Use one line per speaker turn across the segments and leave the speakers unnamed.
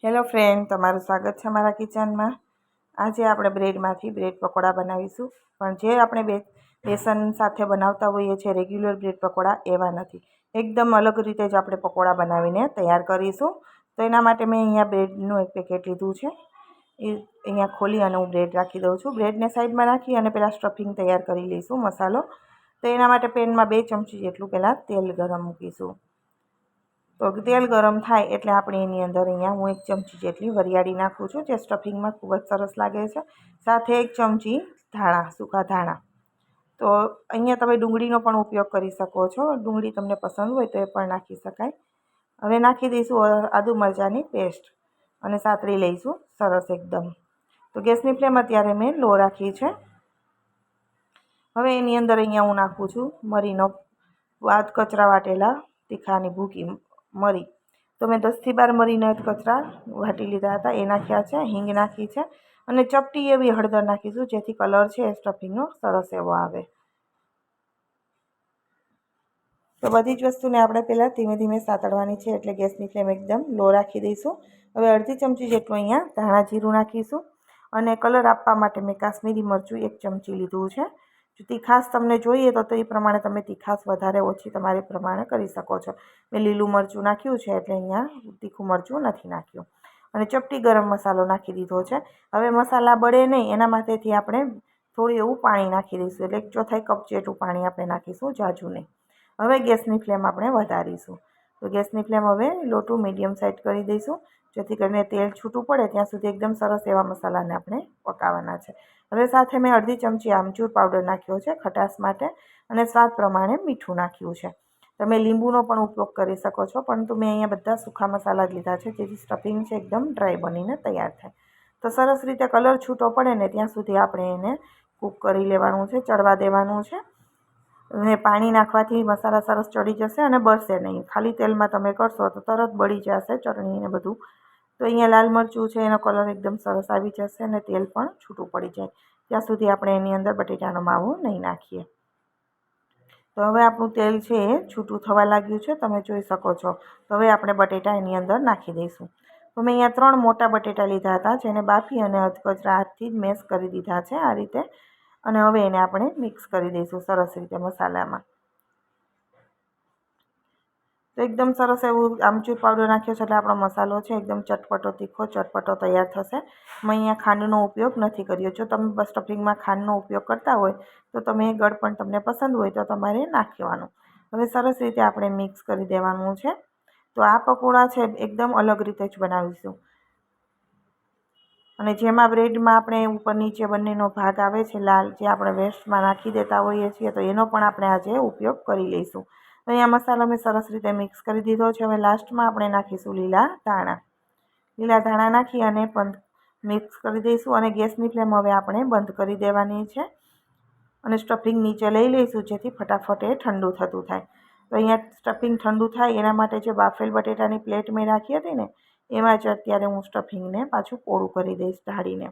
Hello friend, તમારું સ્વાગત છે મારા કિચનમાં। આજે આપણે બ્રેડમાંથી બ્રેડ પકોડા બનાવીશું, પણ જે આપણે બેસન સાથે બનાવતા હોઈએ છીએ રેગ્યુલર બ્રેડ પકોડા એવા નથી, એકદમ અલગ રીતે જ આપણે પકોડા બનાવીને તૈયાર કરીશું। તો એના માટે મેં અહીંયા બ્રેડનું એક પેકેટ લીધું છે, એ અહીંયા ખોલી અને હું બ્રેડ રાખી દઉં છું। બ્રેડને સાઈડમાં રાખી અને પહેલાં સ્ટફિંગ તૈયાર કરી લઈશું, મસાલો। તો એના માટે પેનમાં 2 ચમચી જેટલું પહેલાં તેલ ગરમ મૂકીશું। તો તેલ ગરમ થાય એટલે આપણે એની અંદર અહીંયા હું 1 ચમચી જેટલી વરિયાળી નાખું છું, જે સ્ટફિંગમાં ખૂબ જ સરસ લાગે છે। સાથે 1 ચમચી ધાણા, સૂકા ધાણા। તો અહીંયા તમે ડુંગળીનો પણ ઉપયોગ કરી શકો છો, ડુંગળી તમને પસંદ હોય તો એ પણ નાખી શકાય। હવે નાખી દઈશું આદુ મરચાંની પેસ્ટ અને સાતળી લઈશું સરસ એકદમ। તો ગેસની ફ્લેમ અત્યારે મેં લો રાખી છે। હવે એની અંદર અહીંયા હું નાખું છું મરીનો કચરા વાટેલા તીખાની ભૂકી મરી। તો મેં 10 થી 12 મરીના કચરા વાટી લીધા હતા, એ નાખ્યા છે, હિંગ નાખી છે અને ચપટી એવી હળદર નાખીશું, જેથી કલર છે એ સ્ટફિંગનો સરસ એવો આવે। તો બધી જ વસ્તુને આપણે પહેલાં ધીમે ધીમે સાતળવાની છે, એટલે ગેસની ફ્લેમ એકદમ લો રાખી દઈશું। હવે અડધી ચમચી જેટલું અહીંયા ધાણા જીરું નાખીશું અને કલર આપવા માટે મેં કાશ્મીરી મરચું 1 ચમચી લીધું છે। જો તીખાશ તમને જોઈએ તો એ પ્રમાણે તમે તીખાશ વધારે ઓછી તમારે પ્રમાણે કરી શકો છો। મેં લીલું મરચું નાખ્યું છે એટલે અહીંયા તીખું મરચું નથી નાખ્યું અને ચપટી ગરમ મસાલો નાખી દીધો છે। હવે મસાલા બળે નહીં એના માટેથી આપણે થોડું એવું પાણી નાખી દઈશું, એટલે 1/4 કપ જેટલું પાણી આપણે નાખીશું, ઝાઝું નહીં। હવે ગેસની ફ્લેમ આપણે વધારીશું। તો ગેસની ફ્લેમ હવે લો ટુ મીડિયમ સાઈડ કરી દઈશું, જેથી કરીને તેલ છૂટું પડે ત્યાં સુધી એકદમ સરસ એવા મસાલાને આપણે પકાવવાના છે। હવે સાથે મેં અડધી ચમચી આમચૂર પાવડર નાખ્યો છે ખટાશ માટે અને સ્વાદ પ્રમાણે મીઠું નાખ્યું છે। તમે લીંબુનો પણ ઉપયોગ કરી શકો છો, પરંતુ મેં અહીંયા બધા સૂકા મસાલા જ લીધા છે, જેથી સ્ટફિંગ છે એકદમ ડ્રાય બનીને તૈયાર થાય। તો સરસ રીતે કલર છૂટો પડે ને ત્યાં સુધી આપણે એને કૂક કરી લેવાનું છે, ચડવા દેવાનું છે। અને પાણી નાખવાથી મસાલા સરસ ચડી જશે અને બળશે નહીં, ખાલી તેલમાં તમે કરશો તો તરત બળી જશે ચટણી ને બધું। તો અહીંયા લાલ મરચું છે, એનો કલર એકદમ સરસ આવી જશે અને તેલ પણ છૂટું પડી જાય ત્યાં સુધી આપણે એની અંદર બટેટાનો માવો નહીં નાખીએ। તો હવે આપણું તેલ છે એ છૂટું થવા લાગ્યું છે, તમે જોઈ શકો છો। તો હવે આપણે બટેટા એની અંદર નાખી દઈશું। તો મેં અહીંયા 3 મોટા બટેટા લીધા હતા, જેને બાફી અને અધકચરા હાથથી જ મેશ કરી દીધા છે આ રીતે, અને હવે એને આપણે મિક્સ કરી દઈશું સરસ રીતે મસાલામાં। તો એકદમ સરસ એવું આમચૂર પાવડર નાખ્યો છે એટલે આપણો મસાલો છે એકદમ ચટપટો તીખો ચટપટો તૈયાર થશે। મેં અહીંયા ખાંડનો ઉપયોગ નથી કર્યો, જો તમે સ્ટફિંગમાં ખાંડનો ઉપયોગ કરતા હોય તો તમે ગળપણ તમને પસંદ હોય તો તમારે નાખવાનું। હવે સરસ રીતે આપણે મિક્સ કરી દેવાનું છે। તો આ પકોડા છે એકદમ અલગ રીતે જ બનાવીશું, અને જેમાં બ્રેડમાં આપણે ઉપર નીચે બંનેનો ભાગ આવે છે લાલ, જે આપણે વેસ્ટમાં નાખી દેતા હોઈએ છીએ, તો એનો પણ આપણે આજે ઉપયોગ કરી લઈશું। તો અહીંયા મસાલો મેં સરસ રીતે મિક્સ કરી દીધો છે। હવે લાસ્ટમાં આપણે નાખીશું લીલા ધાણા નાખી અને મિક્સ કરી દઈશું અને ગેસની ફ્લેમ હવે આપણે બંધ કરી દેવાની છે અને સ્ટફિંગ નીચે લઈ લઈશું, જેથી ફટાફટ એ ઠંડુ થતું થાય। તો અહીંયા સ્ટફિંગ ઠંડુ થાય એના માટે જે બાફેલ બટેટાની પ્લેટ મેં રાખી હતી ને, એમાં જ અત્યારે હું સ્ટફિંગને પાછું પોળું કરી દઈશ ઢાળીને।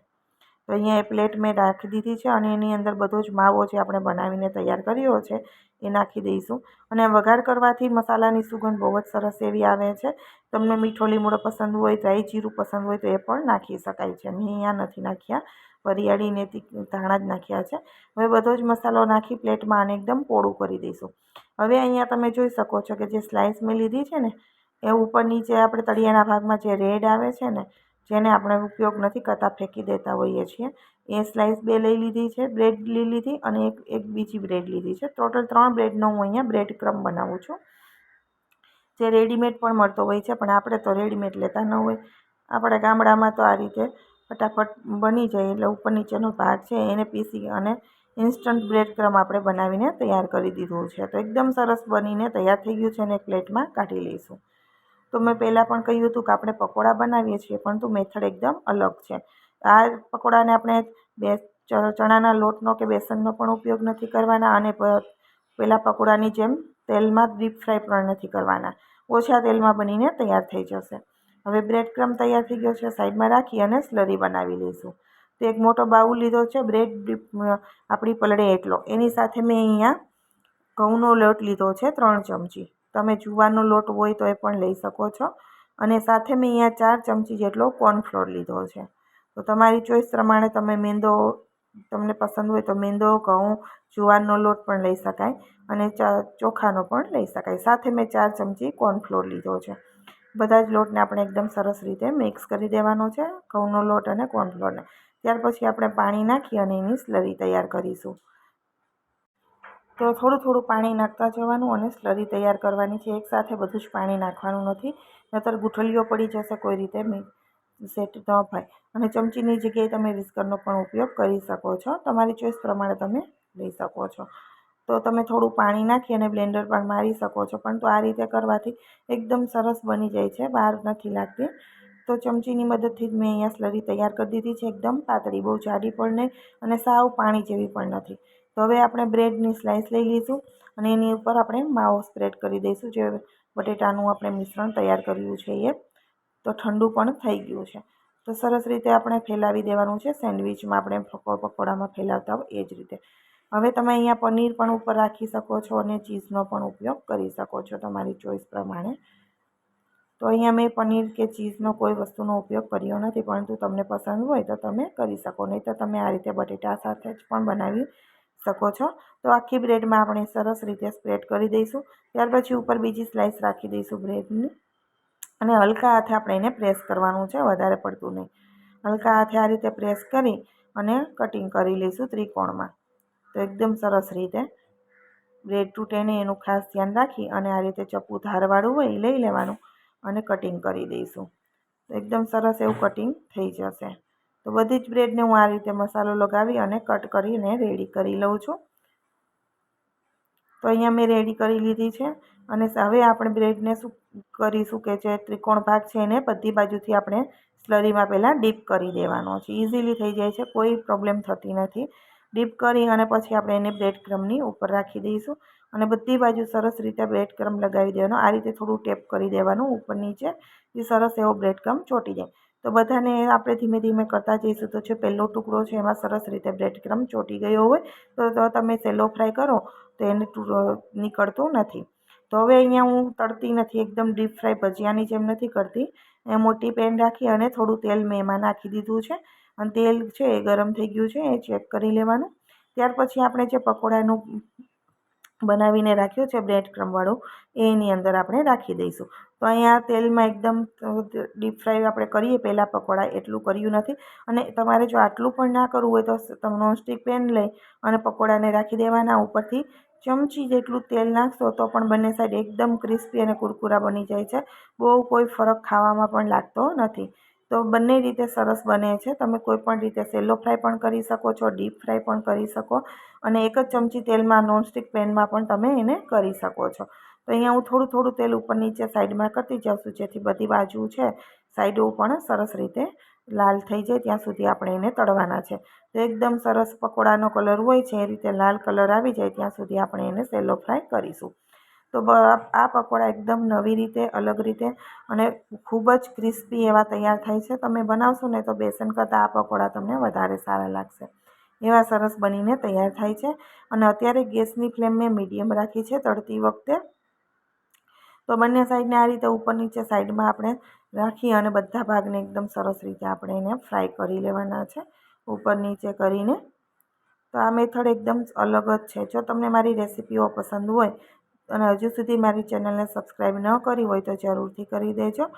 તો અહીંયા એ પ્લેટ મેં રાખી દીધી છે અને એની અંદર બધો જ માવો જે આપણે બનાવીને તૈયાર કર્યો છે એ નાખી દઈશું। અને વઘાર કરવાથી મસાલાની સુગંધ બહુ જ સરસ એવી આવે છે। તમને મીઠો લીમડો પસંદ હોય, ડ્રાય જીરું પસંદ હોય તો એ પણ નાખી શકાય છે, મેં અહીંયા નથી નાખ્યા, વરિયાળીને ધાણા જ નાખ્યા છે। હવે બધો જ મસાલો નાખી પ્લેટમાં આને એકદમ પોળું કરી દઈશું। હવે અહીંયા તમે જોઈ શકો છો કે જે સ્લાઇસ મેં લીધી છે ને, એ ઉપર નીચે આપણે તળિયાના ભાગમાં જે રેડ આવે છે ને, જેને આપણે ઉપયોગ નથી કરતા ફેંકી દેતા હોઈએ છીએ, એ સ્લાઇસ 2 લઈ લીધી છે, બ્રેડ લઈ લીધી અને એક બીજી બ્રેડ લીધી છે। ટોટલ 3 બ્રેડનો હું અહીંયા બ્રેડ ક્રમ્બ બનાવું છું, જે રેડીમેડ પણ મળતો હોય છે, પણ આપણે તો રેડીમેડ લેતા ન હોય, આપણે ગામડામાં તો આ રીતે ફટાફટ બની જાય, એટલે ઉપર નીચેનો ભાગ છે એને પીસી અને ઇન્સ્ટન્ટ બ્રેડ ક્રમ્બ આપણે બનાવીને તૈયાર કરી દીધું છે। તો એકદમ સરસ બનીને તૈયાર થઈ ગયું છે અને એક પ્લેટમાં કાઢી લઈશું। તો મેં પહેલાં પણ કહ્યું હતું કે આપણે પકોડા બનાવીએ છીએ, પરંતુ મેથડ એકદમ અલગ છે। આ પકોડાને આપણે ચણાના લોટનો કે બેસનનો પણ ઉપયોગ નથી કરવાના અને પહેલાં પકોડાની જેમ તેલમાં ડીપ ફ્રાય પણ નથી કરવાના, ઓછા તેલમાં બનીને તૈયાર થઈ જશે। હવે બ્રેડ ક્રમ્બ તૈયાર થઈ ગયો છે, સાઈડમાં રાખી અને સ્લરી બનાવી લઈશું। તો એક મોટો બાઉલ લીધો છે બ્રેડ આપણી પલળે એટલો, એની સાથે મેં અહીંયા ઘઉંનો લોટ લીધો છે 3 ચમચી, તમે જુવારનો લોટ હોય તો એ પણ લઈ શકો છો। અને સાથે મેં અહીંયા 4 ચમચી જેટલો કોર્નફ્લોર લીધો છે. તો તમારી ચોઈસ પ્રમાણે તમે મેંદો તમને પસંદ હોય તો મેંદો, ઘઉં, જુવારનો લોટ પણ લઈ શકાય અને ચોખાનો પણ લઈ શકાય. સાથે મેં 4 ચમચી કોર્નફ્લોર લીધો છે. બધા જ લોટને આપણે એકદમ સરસ રીતે મિક્સ કરી દેવાનો છે, ઘઉંનો લોટ અને કોર્નફ્લોરને. ત્યાર પછી આપણે પાણી નાખી અને એની સ્લરી તૈયાર કરીશું. તો થોડું થોડું પાણી નાખતા જવાનું અને સ્લરી તૈયાર કરવાની છે. એકસાથે બધું જ પાણી નાખવાનું નથી, નહીંતર ગુઠળીઓ પડી જશે, કોઈ રીતે સેટ ન થાય. અને ચમચીની જગ્યાએ તમે વિસ્કરનો પણ ઉપયોગ કરી શકો છો. તમારી ચોઈસ પ્રમાણે તમે લઈ શકો છો. તો તમે થોડું પાણી નાખી અને બ્લેન્ડર પણ મારી શકો છો, પણ તો આ રીતે કરવાથી એકદમ સરસ બની જાય છે, બહાર નથી લાગતી. તો ચમચીની મદદથી જ મેં અહીંયા સ્લરી તૈયાર કરી દીધી છે, એકદમ પાતળી, બહુ જાડી પણ નહીં અને સાવ પાણી જેવી પણ નથી. તો હવે આપણે બ્રેડની સ્લાઇસ લઈ લઈશું અને એની ઉપર આપણે માવો સ્પ્રેડ કરી દઈશું. જે બટેટાનું આપણે મિશ્રણ તૈયાર કર્યું છે એ તો ઠંડુ પણ થઈ ગયું છે. તો સરસ રીતે આપણે ફેલાવી દેવાનું છે, સેન્ડવિચમાં આપણે પકોડામાં ફેલાવતા હોય એ જ રીતે. હવે તમે અહીંયા પનીર પણ ઉપર રાખી શકો છો અને ચીઝનો પણ ઉપયોગ કરી શકો છો તમારી ચોઈસ પ્રમાણે. તો અહીંયા મેં પનીર કે ચીઝનો કોઈ વસ્તુનો ઉપયોગ કર્યો નથી, પરંતુ તમને પસંદ હોય તો તમે કરી શકો, નહીં તો તમે આ રીતે બટેટા સાથે જ પણ બનાવી શકો છો. તો આખી બ્રેડમાં આપણે સરસ રીતે સ્પ્રેડ કરી દઈશું. ત્યાર પછી ઉપર બીજી સ્લાઇસ રાખી દઈશું બ્રેડની અને હલકા હાથે આપણે એને પ્રેસ કરવાનું છે, વધારે પડતું નહીં. હલકા હાથે આ રીતે પ્રેસ કરી અને કટિંગ કરી લઈશું ત્રિકોણમાં. તો એકદમ સરસ રીતે બ્રેડ તૂટે નહીં એનું ખાસ ધ્યાન રાખી અને આ રીતે ચપ્પુ ધારવાળું હોય એ લઈ લેવાનું અને કટિંગ કરી દઈશું. તો એકદમ સરસ એવું કટિંગ થઈ જશે. તો બધી જ બ્રેડને હું આ રીતે મસાલો લગાવી અને કટ કરીને રેડી કરી લઉં છું. તો અહીંયા મેં રેડી કરી લીધી છે અને હવે આપણે બ્રેડને શું કરીશું કે જે ત્રિકોણ ભાગ છે એને બધી બાજુથી આપણે સ્લરીમાં પહેલાં ડીપ કરી દેવાનો છે. ઇઝીલી થઈ જાય છે, કોઈ પ્રોબ્લેમ થતી નથી. ડીપ કરી અને પછી આપણે એને બ્રેડ ક્રમની ઉપર રાખી દઈશું અને બધી બાજુ સરસ રીતે બ્રેડ ક્રમ લગાવી દેવાનો. આ રીતે થોડું ટેપ કરી દેવાનું ઉપર નીચે, એ સરસ એવો બ્રેડ ક્રમ ચોંટી જાય. તો બધાને આપણે ધીમે ધીમે કરતા જઈશું. તો જે પહેલો ટુકડો છે એમાં સરસ રીતે બ્રેડ ક્રમ ચોંટી ગયો હોય તો તમે સેલો ફ્રાય કરો તો એને નીકળતું નથી. તો હવે અહીંયા હું તળતી નથી, એકદમ ડીપ ફ્રાય ભજીયાની જેમ નથી કરતી. એ મોટી પેન રાખી અને થોડું તેલ મેં એમાં નાખી દીધું છે અને તેલ છે એ ગરમ થઈ ગયું છે, એ ચેક કરી લેવાનું. ત્યાર પછી આપણે જે પકોડાનું બનાવીને રાખ્યું છે બ્રેડ ક્રમવાળું, એની અંદર આપણે રાખી દઈશું. તો અહીંયા તેલમાં એકદમ ડીપ ફ્રાય આપણે કરીએ પહેલાં પકોડા, એટલું કર્યું નથી. અને તમારે જો આટલું પણ ના કરવું હોય તો તમે નોનસ્ટિક પેન લઈ અને પકોડાને રાખી દેવાના. ઉપરથી ચમચી જેટલું તેલ નાખશો તો પણ બંને સાઈડ એકદમ ક્રિસ્પી અને કુરકુરા બની જાય છે. બહુ કોઈ ફરક ખાવામાં પણ લાગતો નથી. તો બંને રીતે સરસ બને છે. તમે કોઈ પણ રીતે સેલો ફ્રાય પણ કરી શકો છો, ડીપ ફ્રાય પણ કરી શકો અને એક જ ચમચી તેલમાં નોનસ્ટિક પેનમાં પણ તમે એને કરી શકો છો. તો અહીંયા હું થોડું થોડું તેલ ઉપર નીચે સાઈડમાં કરતી જાઉં છું, જેથી બધી બાજુ છે સાઈડો પણ સરસ રીતે લાલ થઈ જાય ત્યાં સુધી આપણે એને તળવાના છે. તો એકદમ સરસ પકોડાનો કલર હોય છે એ રીતે લાલ કલર આવી જાય ત્યાં સુધી આપણે એને સેલો ફ્રાય કરીશું. તો આ પકોડા એકદમ નવી રીતે, અલગ રીતે અને ખૂબ જ ક્રિસ્પી એવા તૈયાર થાય છે. તમે બનાવશો ને તો બેસન કરતાં આ પકોડા તમને વધારે સારા લાગશે. એવા સરસ બનીને તૈયાર થાય છે. અને અત્યારે ગેસની ફ્લેમ મેં મીડિયમ રાખી છે તળતી વખતે. તો બંને સાઈડને આ રીતે ઉપર નીચે સાઈડમાં આપણે રાખી અને બધા ભાગને એકદમ સરસ રીતે આપણે એને ફ્રાય કરી લેવાના છે, ઉપર નીચે કરીને. તો આ મેથડ એકદમ અલગ જ છે. જો તમને મારી રેસિપીઓ પસંદ હોય અને હજુ સુધી મારી ચેનલને સબસ્ક્રાઈબ ન કરી હોય તો જરૂરથી કરી દેજો.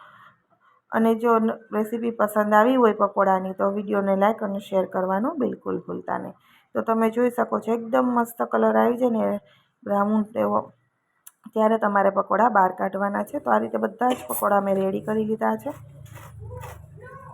અને જો રેસીપી પસંદ આવી હોય પકોડાની તો વિડીયોને લાઈક અને શેર કરવાનું બિલકુલ ભૂલતા નહીં. તો તમે જોઈ શકો છો એકદમ મસ્ત કલર આવી જાય ને બ્રાઉન એવો, ત્યારે તમારે પકોડા બહાર કાઢવાના છે. તો આ રીતે બધા જ પકોડા મેં રેડી કરી લીધા છે.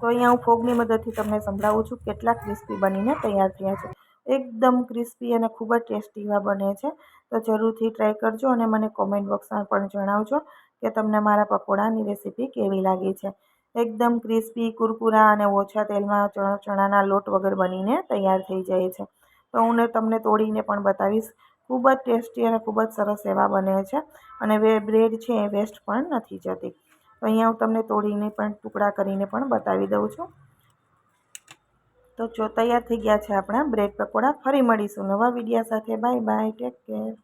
તો અહીંયા હું ફોગની મદદથી તમને સંભળાવું છું કેટલા ક્રિસ્પી બનીને તૈયાર થયા છે. એકદમ ક્રિસ્પી અને ખૂબ જ ટેસ્ટી એવા બને છે. તો જરૂરથી ટ્રાય કરજો અને મને કોમેન્ટ બોક્સમાં પણ જણાવજો કે તમને મારા પકોડાની રેસીપી કેવી લાગી છે. એકદમ ક્રિસ્પી, કુરકુરા અને ઓછા તેલમાં ચણાના લોટ વગર બનીને તૈયાર થઈ જાય છે. તો હું તમને તોડીને પણ બતાવીશ. ખૂબ જ ટેસ્ટી અને ખૂબ જ સરસ એવા બને છે અને બ્રેડ છે એ વેસ્ટ પણ નથી જતી. તો અહીંયા હું તમને તોડીને પણ ટુકડા કરીને પણ બતાવી દઉં છું. તો જો તૈયાર થઈ ગયા છે આપણા બ્રેડ પકોડા. ફરી મળીશું નવા વિડીયો સાથે. Bye bye, take care.